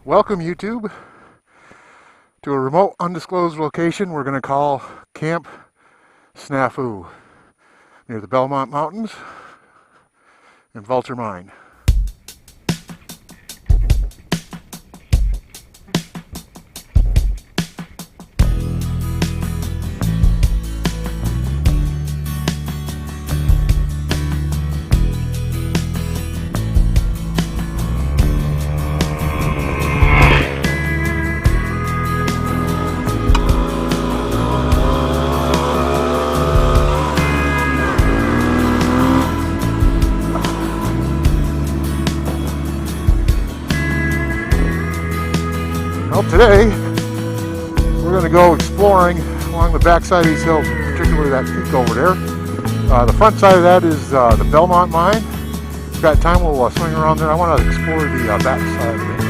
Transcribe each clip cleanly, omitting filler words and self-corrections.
Welcome, YouTube, to a remote, undisclosed location we're going to call Camp SNAFU near the Belmont Mountains in Vulture Mine. Well, today we're going to go exploring along the backside of these hills, particularly that peak over there. The front side of that is the Belmont Mine. If we've got time, we'll swing around there. I want to explore the back side of it.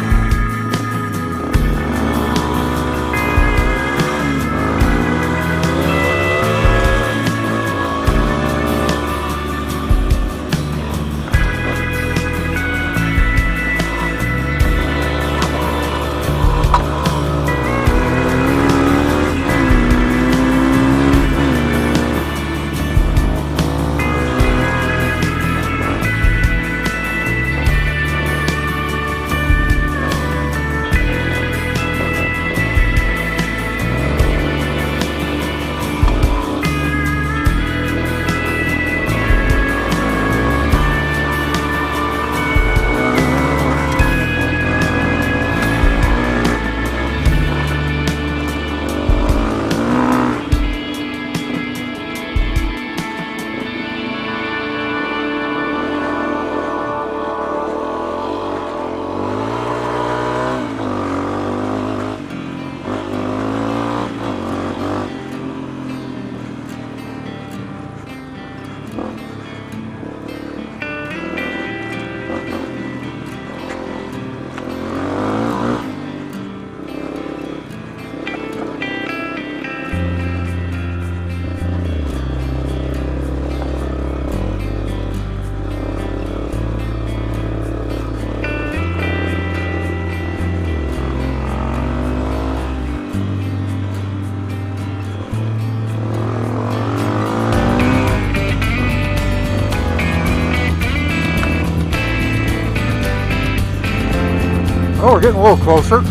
Oh, we're getting a little closer.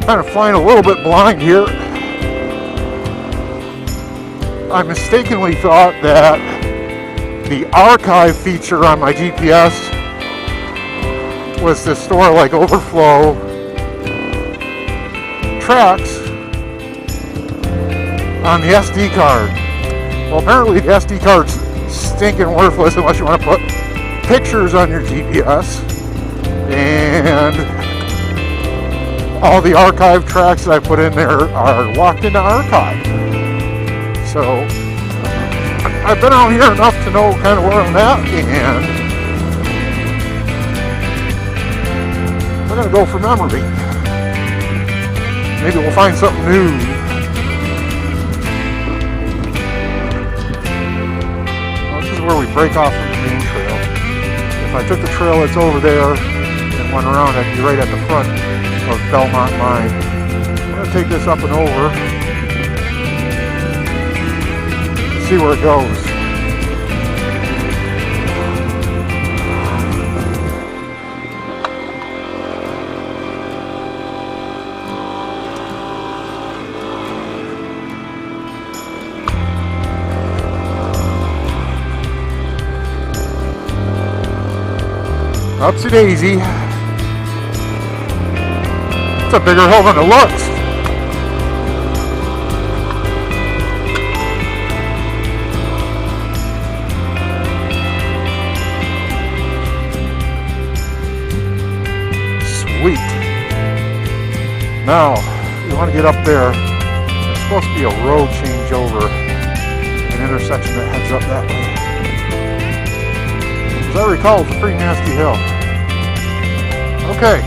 Kind of flying a little bit blind here. I mistakenly thought that the archive feature on my GPS was to store like overflow tracks on the SD card. Well, apparently the SD card's stinking worthless unless you want to put pictures on your GPS, and all the archive tracks that I put in there are locked into archive. So I've been out here enough to know kind of where I'm at, and we're going to go for memory. Maybe we'll find something new. Where we break off from the main trail. If I took the trail that's over there and went around, I'd be right at the front of Belmont Mine. I'm going to take this up and over, see where it goes. Upsy daisy. It's a bigger hill than it looks. Sweet. Now, you want to get up there. There's supposed to be a road changeover, an intersection that heads up that way. As I recall, it's a pretty nasty hill. Okay,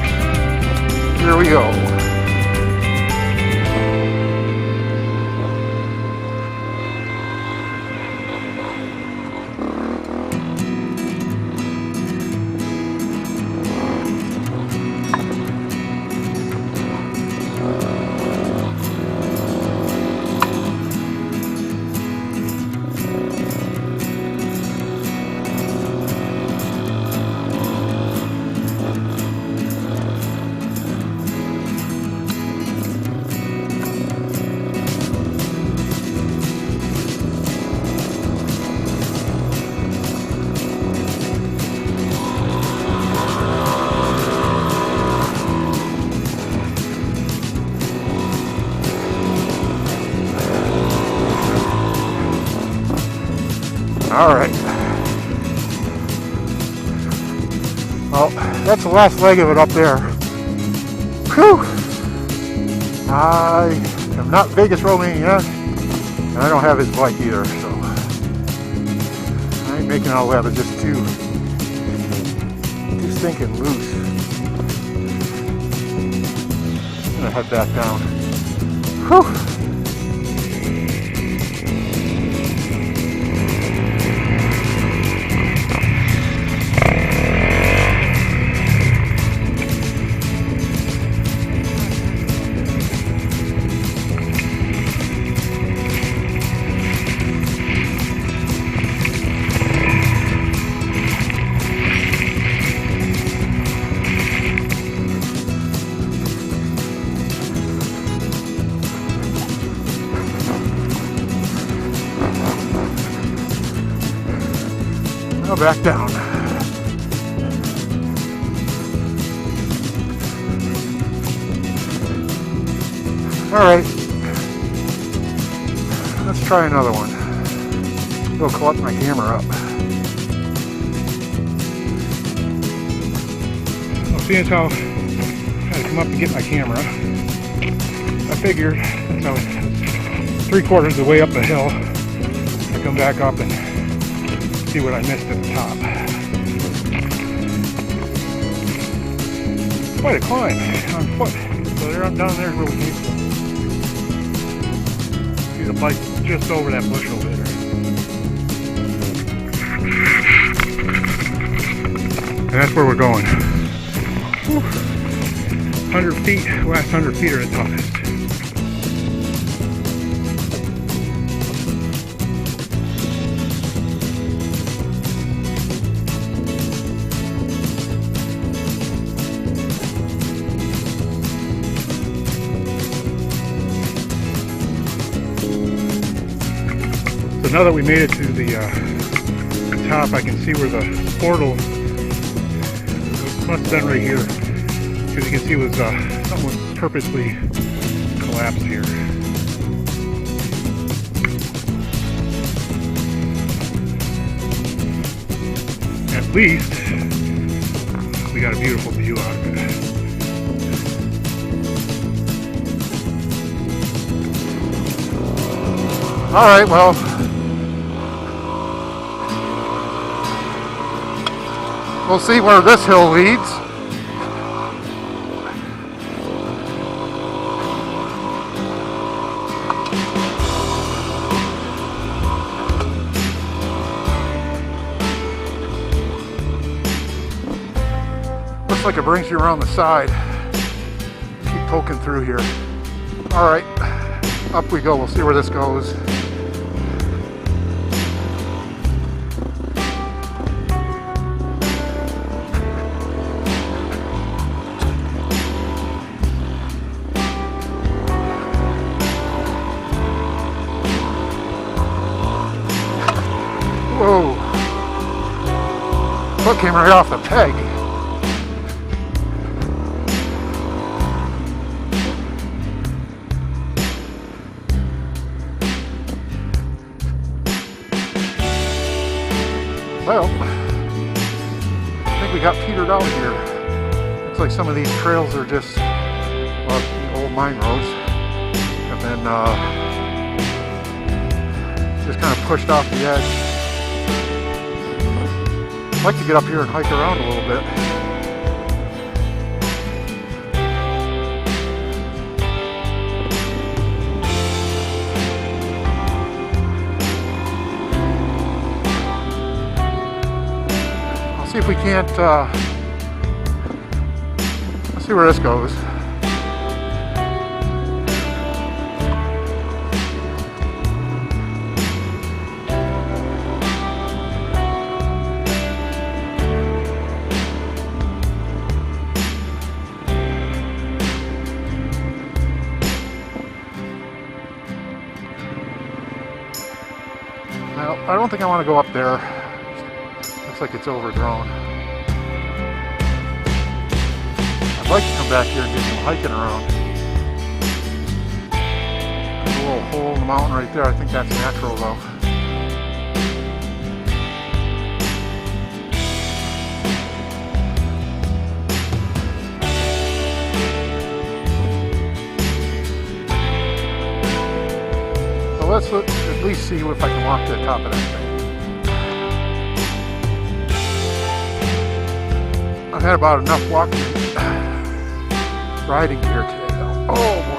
here we go. All right. Well, that's the last leg of it up there. Whew. I am not Vegas roaming yet, and I don't have his bike either, so I ain't making out web. It's just too stinking loose. I'm gonna head back down. Whew. Back down. All right, let's try another one. Go collect my camera up. Well, seeing as how I had to come up and get my camera, I figured since I was 3/4 of the way up the hill, I come back up and see what I missed at the top. Quite a climb on foot. So there, I'm down there where we can see the bike just over that bush over there. And that's where we're going. Whew. 100 feet, last 100 feet are the toughest. So now that we made it to the top, I can see where the portal must have been right here, because you can see it was something was purposely collapsed here. At least we got a beautiful view out of it. All right, well, we'll see where this hill leads. Looks like it brings you around the side. Keep poking through here. All right, up we go. We'll see where this goes. Whoa, foot came right off the peg. Well, I think we got petered out here. Looks like some of these trails are just old mine roads, and then just kind of pushed off the edge. I'd like to get up here and hike around a little bit. I'll see if we can't, let's see where this goes. Well, I don't think I want to go up there. Looks like it's overgrown. I'd like to come back here and do some hiking around. There's a little hole in the mountain right there. I think that's natural though. let's at least see if I can walk to the top of that thing. I've had about enough walking riding gear today though. Oh boy.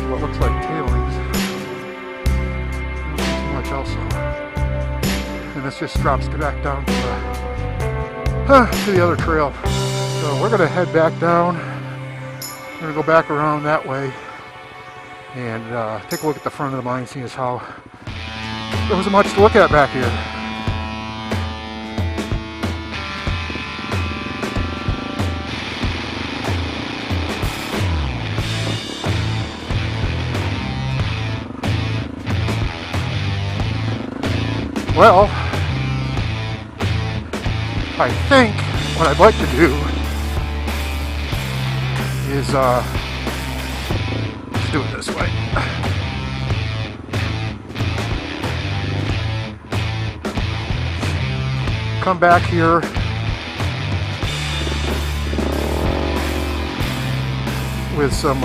What looks like tailings. Too much also. And this just drops back down to the other trail. So we're gonna head back down. We're gonna go back around that way and take a look at the front of the mine, seeing as how there wasn't much to look at back here. Well, I think what I'd like to do is let's do it this way. Come back here with some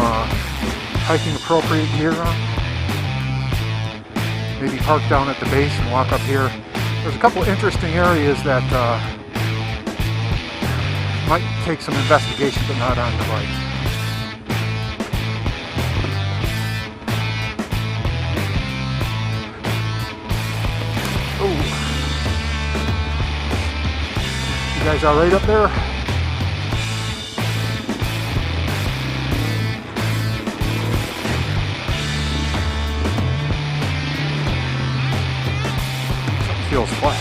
hiking appropriate gear on. Maybe park down at the base and walk up here. There's a couple interesting areas that might take some investigation, but not on the bike. Oh, you guys all right up there? Feels flat.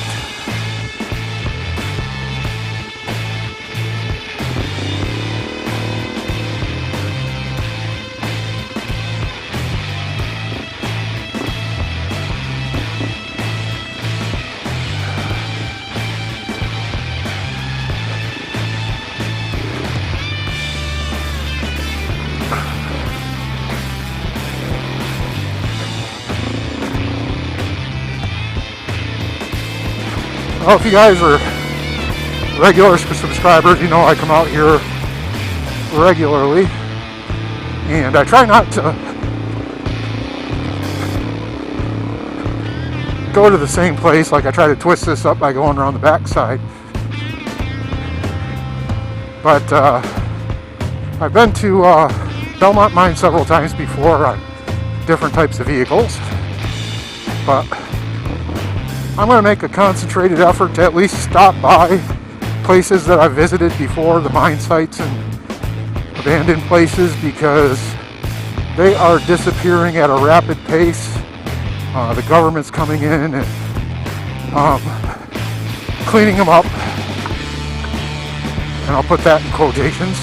Well, if you guys are regular subscribers, you know I come out here regularly, and I try not to go to the same place. Like, I try to twist this up by going around the backside. But I've been to Belmont Mine several times before on different types of vehicles, but I'm going to make a concentrated effort to at least stop by places that I've visited before, the mine sites and abandoned places, because they are disappearing at a rapid pace. The government's coming in and cleaning them up, and I'll put that in quotations.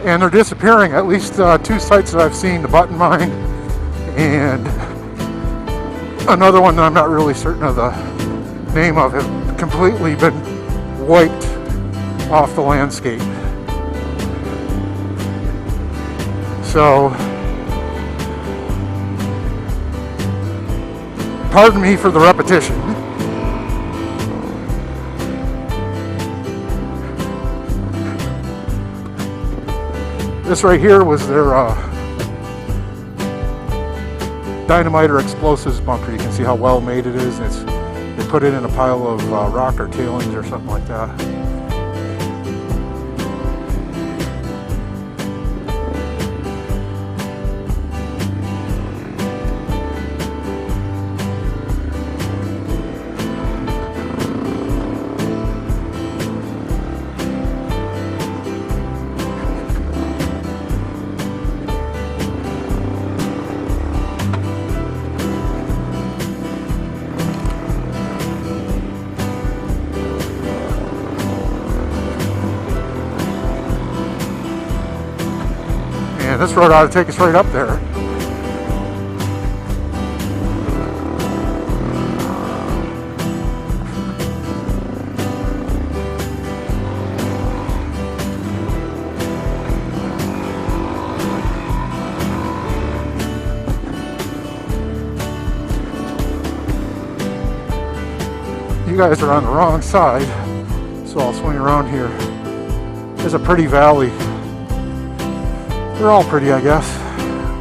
And they're disappearing. At least 2 sites that I've seen, the Button Mine and another one that I'm not really certain of the name of, have completely been wiped off the landscape. So, pardon me for the repetition. This right here was their dynamite or explosives bunker. You can see how well made it is. They put it in a pile of rock or tailings or something like that. And this road ought to take us right up there. you guys are on the wrong side, so I'll swing around here. There's a pretty valley. They're all pretty, I guess.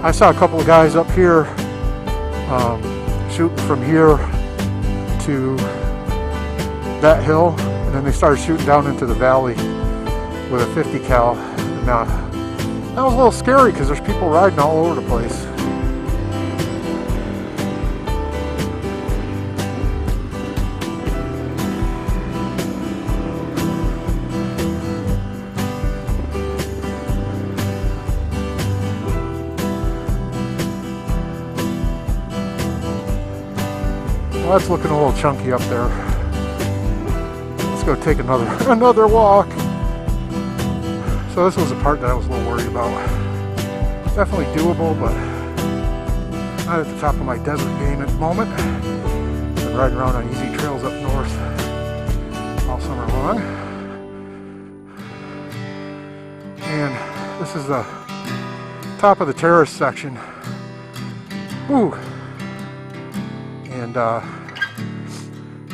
I saw a couple of guys up here shooting from here to that hill, and then they started shooting down into the valley with a 50 cal. And, that was a little scary because there's people riding all over the place. Well, that's looking a little chunky up there. Let's go take another walk. So this was the part that I was a little worried about. Definitely doable, but not at the top of my desert game at the moment. Been riding around on easy trails up north all summer long. And this is the top of the terrace section. Woo! And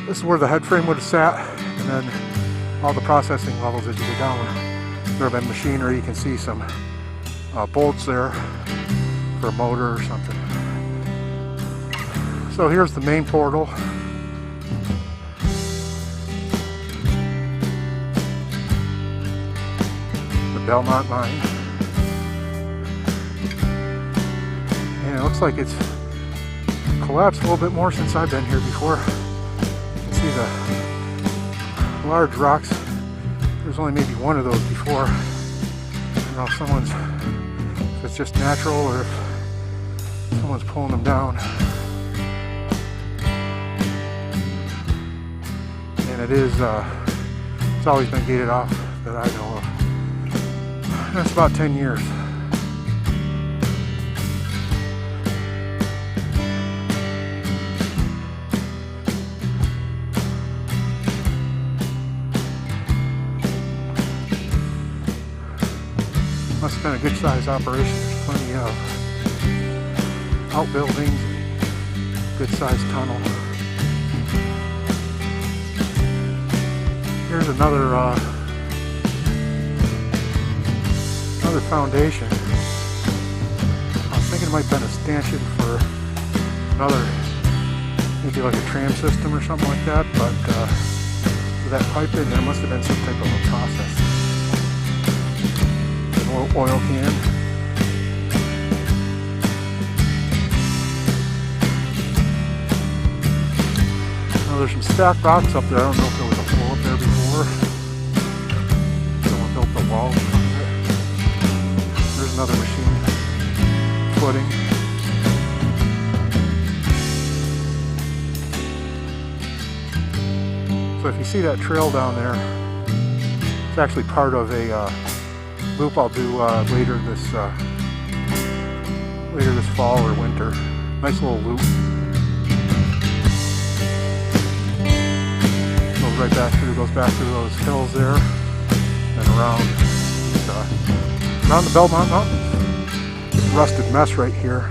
this is where the head frame would have sat, and then all the processing levels as you go down. There have been machinery. You can see some bolts there for a motor or something. So here's the main portal. The Belmont mine. And it looks like it's collapsed a little bit more since I've been here before. You can see the large rocks. There's only maybe one of those before. I don't know if it's just natural or if someone's pulling them down. And it is, it's always been gated off that I know of. That's about 10 years. Must have been a good sized operation. There's plenty of outbuildings, good sized tunnel. Here's another foundation. I was thinking it might have been a stanchion for another, maybe like a tram system or something like that, but with that pipe in there must have been some type of a process. Oil can. Now there's some stacked rocks up there. I don't know if there was a floor up there before. Someone built the wall in front of it. There's another machine footing. So if you see that trail down there, it's actually part of a loop I'll do later this fall or winter. Nice little loop. Goes back through those hills there and around the Belmont Mountains. Rusted mess right here.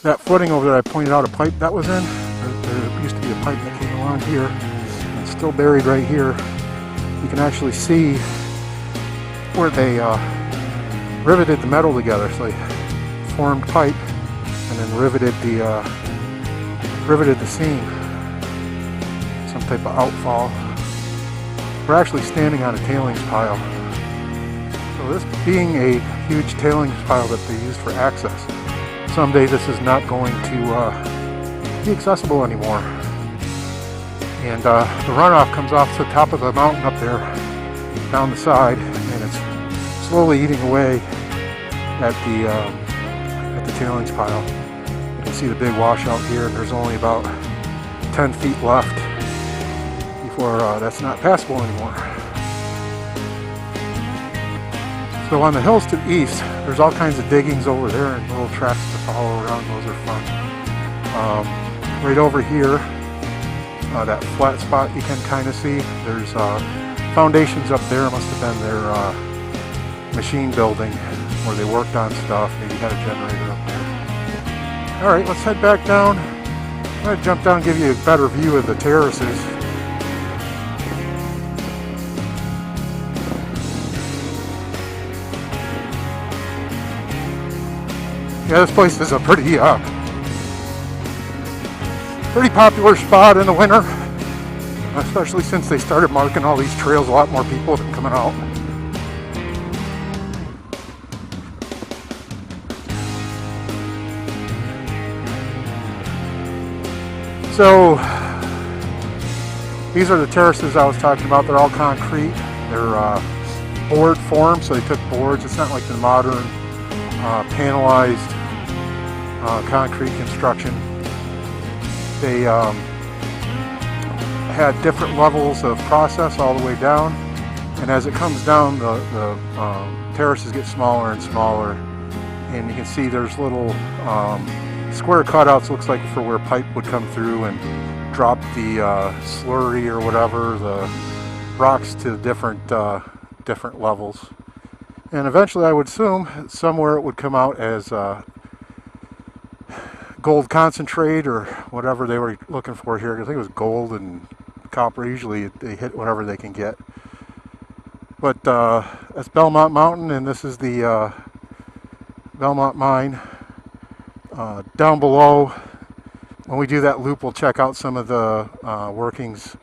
That footing over there, I pointed out a pipe that was in. There used to be a pipe that came along here. It's still buried right here. You can actually see where they riveted the metal together. So they formed pipe and then riveted the seam. Some type of outfall. We're actually standing on a tailings pile. So this being a huge tailings pile that they use for access, someday this is not going to be accessible anymore. And the runoff comes off the top of the mountain up there, down the side, and it's slowly eating away at the tailings pile. You can see the big washout here, and there's only about 10 feet left before that's not passable anymore. So on the hills to the east, there's all kinds of diggings over there and little tracks to follow around. Those are fun. Right over here, that flat spot you can kind of see, there's foundations up there. Must have been their machine building where they worked on stuff. Maybe had a generator up there. Alright, let's head back down I'm going to jump down and give you a better view of the terraces. Yeah, this place is a pretty popular spot in the winter, especially since they started marking all these trails. A lot more people have been coming out. So these are the terraces I was talking about. They're all concrete. They're board form, so they took boards. It's not like the modern panelized concrete construction. They had different levels of process all the way down, and as it comes down, the terraces get smaller and smaller, and you can see there's little square cutouts, looks like, for where pipe would come through and drop the slurry or whatever, the rocks to different levels. And eventually, I would assume somewhere it would come out as gold concentrate or whatever they were looking for here. I think it was gold and copper. Usually they hit whatever they can get. But that's Belmont Mountain, and this is the Belmont Mine. Down below, when we do that loop, we'll check out some of the workings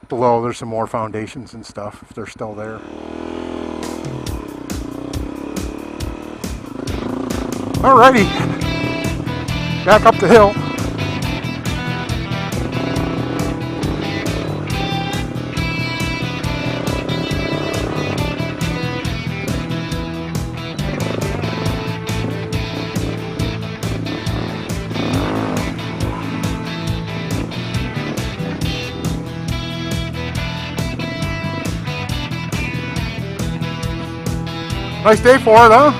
below. There's some more foundations and stuff if they're still there. Alrighty, back up the hill. Nice day for it, huh?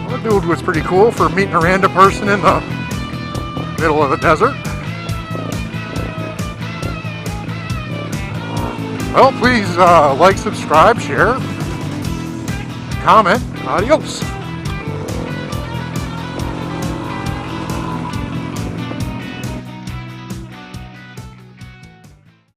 Well, the dude was pretty cool for meeting a random person in the middle of the desert. Well, please like, subscribe, share, comment. Adios.